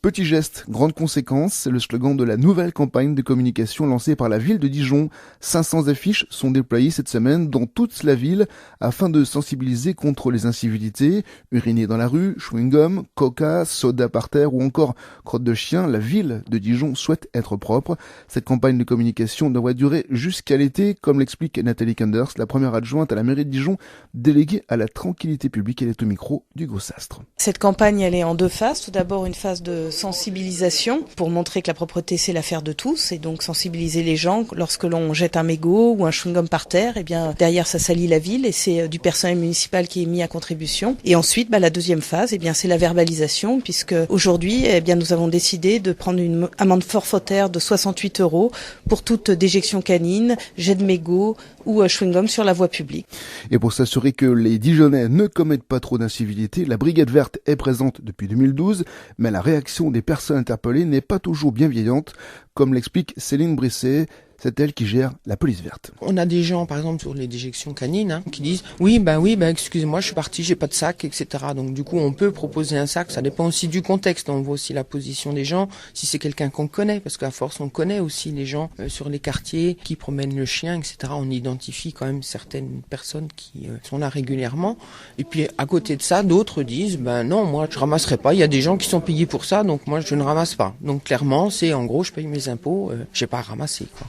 Petit geste, grande conséquence, c'est le slogan de la nouvelle campagne de communication lancée par la ville de Dijon. 500 affiches sont déployées cette semaine dans toute la ville afin de sensibiliser contre les incivilités. Uriner dans la rue, chewing-gum, coca, soda par terre ou encore crotte de chien, la ville de Dijon souhaite être propre. Cette campagne de communication devrait durer jusqu'à l'été, comme l'explique Nathalie Kenders, la première adjointe à la mairie de Dijon, déléguée à la tranquillité publique. Elle est au micro d'Hugo Sastre. Cette campagne, elle est en deux phases. Tout d'abord, une phase de sensibilisation pour montrer que la propreté, c'est l'affaire de tous, et donc sensibiliser les gens. Lorsque l'on jette un mégot ou un chewing-gum par terre, eh bien derrière ça salit la ville et c'est du personnel municipal qui est mis à contribution. Et ensuite, la deuxième phase, eh bien c'est la verbalisation, puisque aujourd'hui, eh bien nous avons décidé de prendre une amende forfaitaire de 68 € pour toute déjection canine, jet de mégot ou chewing-gum sur la voie publique. Et pour s'assurer que les Dijonnais ne commettent pas trop d'incivilités, la Brigade Verte est présente depuis 2012, mais la réaction des personnes interpellées n'est pas toujours bienveillante, comme l'explique Céline Brisset. C'est elle qui gère la police verte. On a des gens, par exemple, sur les déjections canines, qui disent oui, excusez-moi, je suis parti, j'ai pas de sac, etc. Donc du coup, on peut proposer un sac. Ça dépend aussi du contexte. On voit aussi la position des gens. Si c'est quelqu'un qu'on connaît, parce qu'à force, on connaît aussi les gens sur les quartiers qui promènent le chien, etc. On identifie quand même certaines personnes qui sont là régulièrement. Et puis à côté de ça, d'autres disent non, moi je ramasserai pas. Il y a des gens qui sont payés pour ça, donc moi je ne ramasse pas. Donc clairement, c'est en gros, je paye mes impôts, j'ai pas à ramasser, quoi.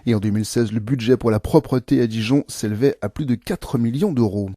Et en 2016, le budget pour la propreté à Dijon s'élevait à plus de 4 millions d'euros.